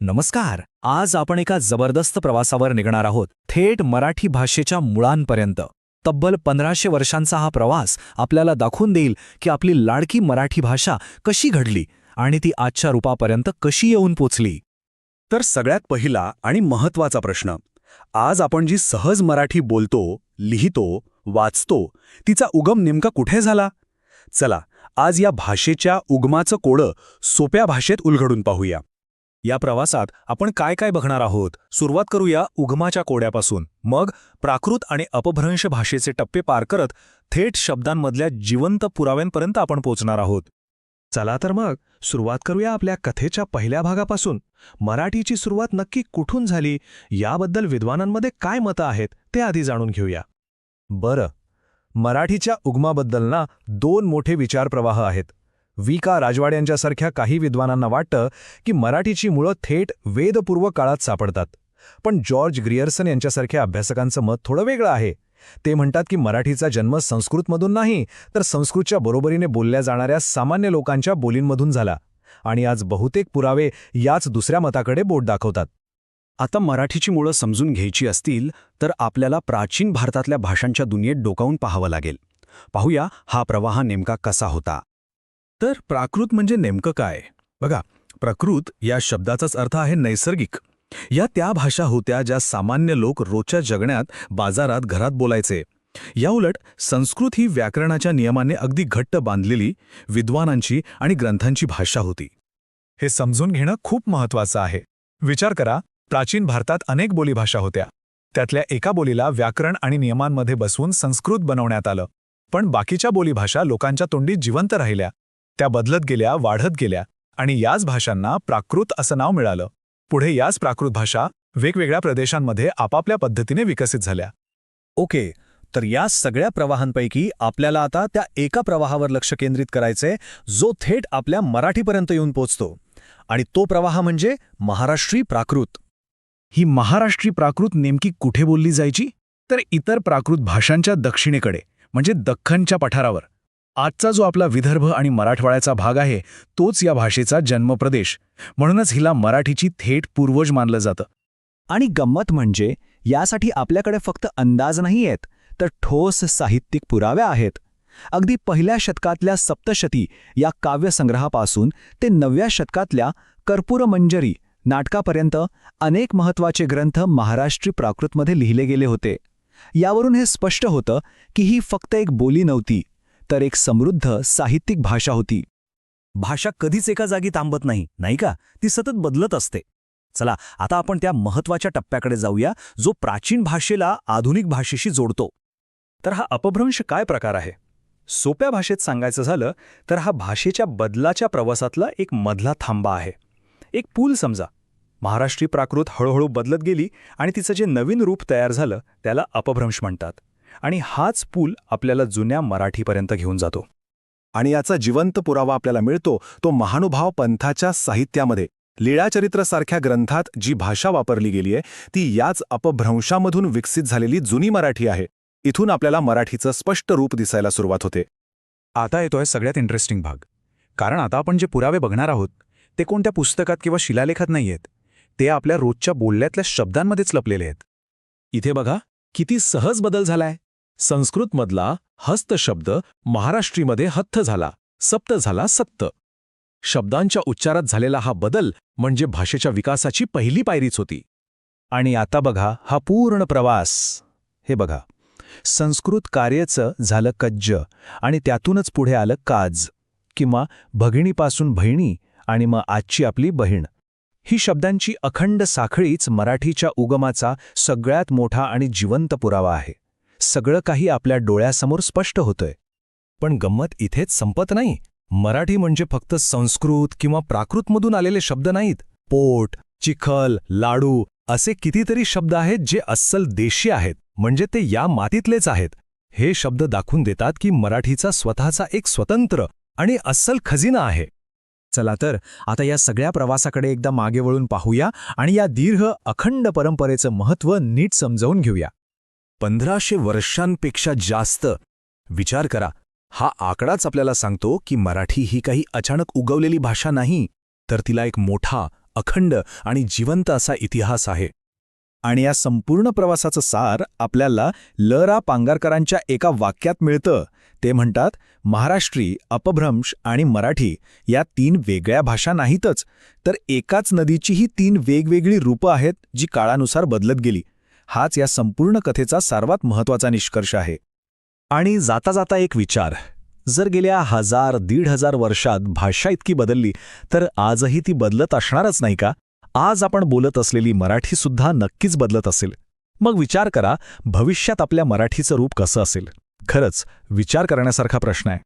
नमस्कार. आज आपण एका जबरदस्त प्रवासावर निघणार आहोत, थेट मराठी भाषेच्या मुळांपर्यंत. तब्बल 1500 वर्षांचा हा प्रवास आपल्याला दाखवून देईल की आपली लाडकी मराठी भाषा कशी घडली आणि ती आजच्या रूपापर्यंत कशी येऊन पोचली. तर सगळ्यात पहिला आणि महत्त्वाचा प्रश्न, आज आपण जी सहज मराठी बोलतो, लिहितो, वाचतो, तिचा उगम नेमका कुठे झाला? चला, आज या भाषेच्या उगमाचं कोडं सोप्या भाषेत उलगडून पाहूया. या प्रवासात आपण काय काय बघणार आहोत? सुरुवात करूया उगमाच्या कोड्यापासून, मग प्राकृत आणि अपभ्रंश भाषेचे टप्पे पार करत थेट शब्दांमधल्या जिवंत पुराव्यांपर्यंत आपण पोहोचणार आहोत. चला तर मग सुरुवात करूया आपल्या कथेच्या पहिल्या भागापासून. मराठीची सुरुवात नक्की कुठून झाली याबद्दल विद्वानांमध्ये काय मतं आहेत ते आधी जाणून घेऊया. बरं, मराठीच्या उगमाबद्दल ना 2 मोठे विचारप्रवाह आहेत. वी.का. राजवाड यांच्यासारख्या काही विद्वानांना वाटतं की मराठीची मुळं थेट वेदपूर्व काळात सापडतात. पण जॉर्ज ग्रियर्सन यांच्यासारख्या अभ्यासकांचं मत थोडं वेगळं आहे. ते म्हणतात की मराठीचा जन्म संस्कृतमधून नाही, तर संस्कृतच्या बरोबरीने बोलल्या जाणाऱ्या सामान्य लोकांच्या बोलींमधून झाला. आणि आज बहुतेक पुरावे याच दुसऱ्या मताकडे बोट दाखवतात. आता मराठीची मुळं समजून घ्यायची असतील तर आपल्याला प्राचीन भारतातल्या भाषांच्या दुनियेत डोकावून पाहावं लागेल. पाहूया हा प्रवाह नेमका कसा होता. तर प्राकृत म्हणजे नेमकं काय? बघा, प्रकृत या शब्दाचाच अर्थ आहे नैसर्गिक. या त्या भाषा होत्या ज्या सामान्य लोक रोजच्या जगण्यात, बाजारात, घरात बोलायचे. याउलट संस्कृत ही व्याकरणाच्या नियमाने अगदी घट्ट बांधलेली विद्वानांची आणि ग्रंथांची भाषा होती. हे समजून घेणं खूप महत्त्वाचं आहे. विचार करा, प्राचीन भारतात अनेक बोलीभाषा होत्या. त्यातल्या एका बोलीला व्याकरण आणि नियमांमध्ये बसवून संस्कृत बनवण्यात आलं. पण बाकीच्या बोलीभाषा लोकांच्या तोंडी जिवंत राहिल्या. त्या बदलत गेल्या, वाढत गेल्या आणि याच भाषांना प्राकृत असं नाव मिळालं. पुढे याच प्राकृत भाषा वेगवेगळ्या प्रदेशांमध्ये आपापल्या पद्धतीने विकसित झाल्या. ओके, तर या सगळ्या प्रवाहांपैकी आपल्याला आता त्या एका प्रवाहावर लक्ष केंद्रित करायचंय, जो थेट आपल्या मराठीपर्यंत येऊन पोचतो. आणि तो प्रवाह म्हणजे महाराष्ट्री प्राकृत. ही महाराष्ट्री प्राकृत नेमकी कुठे बोलली जायची? तर इतर प्राकृत भाषांच्या दक्षिणेकडे, म्हणजे दख्खनच्या पठारावर. आजचा जो आपला विदर्भ आणि मराठवाड्याचा भाग आहे, तोच या भाषेचा जन्मप्रदेश. म्हणूनच हिला मराठीची थेट पूर्वज मानलं जातं. आणि गंमत म्हणजे यासाठी आपल्याकडे फक्त अंदाज नाही आहेत, तर ठोस साहित्यिक पुरावे आहेत. अगदी पहिल्या शतकातल्या सप्तशती या काव्यसंग्रहापासून ते 9व्या शतकातल्या कर्पूरमंजरी नाटकापर्यंत अनेक महत्त्वाचे ग्रंथ महाराष्ट्री प्राकृतमध्ये लिहिले गेले होते. यावरून हे स्पष्ट होतं की ही फक्त एक बोली नव्हती, तर एक समृद्ध साहित्यिक भाषा होती. भाषा कधीच एका जागी थांबत नाही, नाही का? ती सतत बदलत असते. चला, आता आपण त्या महत्त्वाच्या टप्प्याकडे जाऊया, जो प्राचीन भाषेला आधुनिक भाषेशी जोडतो. तर हा अपभ्रंश काय प्रकार आहे? सोप्या भाषेत सांगायचं झालं तर हा भाषेच्या बदलाच्या प्रवासातला एक मधला थांबा आहे. एक पूल समजा. महाराष्ट्री प्राकृत हळूहळू बदलत गेली आणि तिचं जे नवीन रूप तयार झालं त्याला अपभ्रंश म्हणतात. आणि हाच पूल आपल्याला जुन्या मराठीपर्यंत घेऊन जातो. आणि याचा जिवंत पुरावा आपल्याला मिळतो तो महानुभाव पंथाच्या साहित्यामध्ये. लीळाचरित्रासारख्या ग्रंथात जी भाषा वापरली गेली आहे ती याच अपभ्रंशामधून विकसित झालेली जुनी मराठी आहे. इथून आपल्याला मराठीचं स्पष्ट रूप दिसायला सुरुवात होते. आता येतोय सगळ्यात इंटरेस्टिंग भाग. कारण आता आपण जे पुरावे बघणार आहोत ते कोणत्या पुस्तकात किंवा शिलालेखात नाही आहेत. ते आपल्या रोजच्या बोलण्यातल्या शब्दांमध्येच लपलेले आहेत. इथे बघा किती सहज बदल झालाय. संस्कृतमधला हस्त शब्द महाराष्ट्रीमध्ये हत्थ झाला, सप्त झाला सत्त. शब्दांच्या उच्चारात झालेला हा बदल म्हणजे भाषेच्या विकासाची पहिली पायरीच होती. आणि आता बघा हा पूर्ण प्रवास. हे बघा, संस्कृत कार्यचं झालं कज्ज आणि त्यातूनच पुढे आलं काज, किंवा भगिनीपासून बहिणी आणि मग आजची आपली बहीण. ही शब्दांची अखंड साखळीच मराठीच्या उगमाचा सगळ्यात मोठा आणि जिवंत पुरावा आहे. सगळं काही आपल्या डोळ्यासमोर स्पष्ट होतंय. पण गंमत इथेच संपत नाही. मराठी म्हणजे फक्त संस्कृत किंवा प्राकृतमधून आलेले शब्द नाहीत. पोट, चिखल, लाडू असे कितीतरी शब्द आहेत जे अस्सल देशी आहेत, म्हणजे ते या मातीतलेच आहेत. हे शब्द दाखवून देतात की मराठीचा स्वतःचा एक स्वतंत्र आणि अस्सल खजिना आहे. चला तर आता या सगळ्या प्रवासाकडे एकदा मागे वळून पाहूया आणि या दीर्घ अखंड परंपरेचं महत्त्व नीट समजावून घेऊया. 1500 वर्षांपेक्षा जास्त. विचार करा, हा आकडाच आपल्याला सांगतो की मराठी ही काही अचानक उगवलेली भाषा नाही, तर तिला एक मोठा अखंड आणि जिवंत असा इतिहास आहे. आणि या संपूर्ण प्रवासाचं सार आपल्याला ल.रा. पांगारकरांच्या एका वाक्यात मिळतं. ते म्हणतात, महाराष्ट्री, अपभ्रंश आणि मराठी या 3 वेगळ्या भाषा नाहीतच, तर एकाच नदीची ही 3 वेगवेगळी रूपं आहेत जी काळानुसार बदलत गेली. हाच या संपूर्ण कथेचा सर्वात महत्त्वाचा निष्कर्ष आहे. आणि जाता जाता एक विचार, जर गेल्या 1000-1500 वर्षात भाषा इतकी बदलली तर आजही ती बदलत असणारच नाही का? आज आपण बोलत असलेली मराठीसुद्धा नक्कीच बदलत असेल. मग विचार करा, भविष्यात आपल्या मराठीचं रूप कसं असेल? खरंच विचार करण्यासारखा प्रश्न आहे.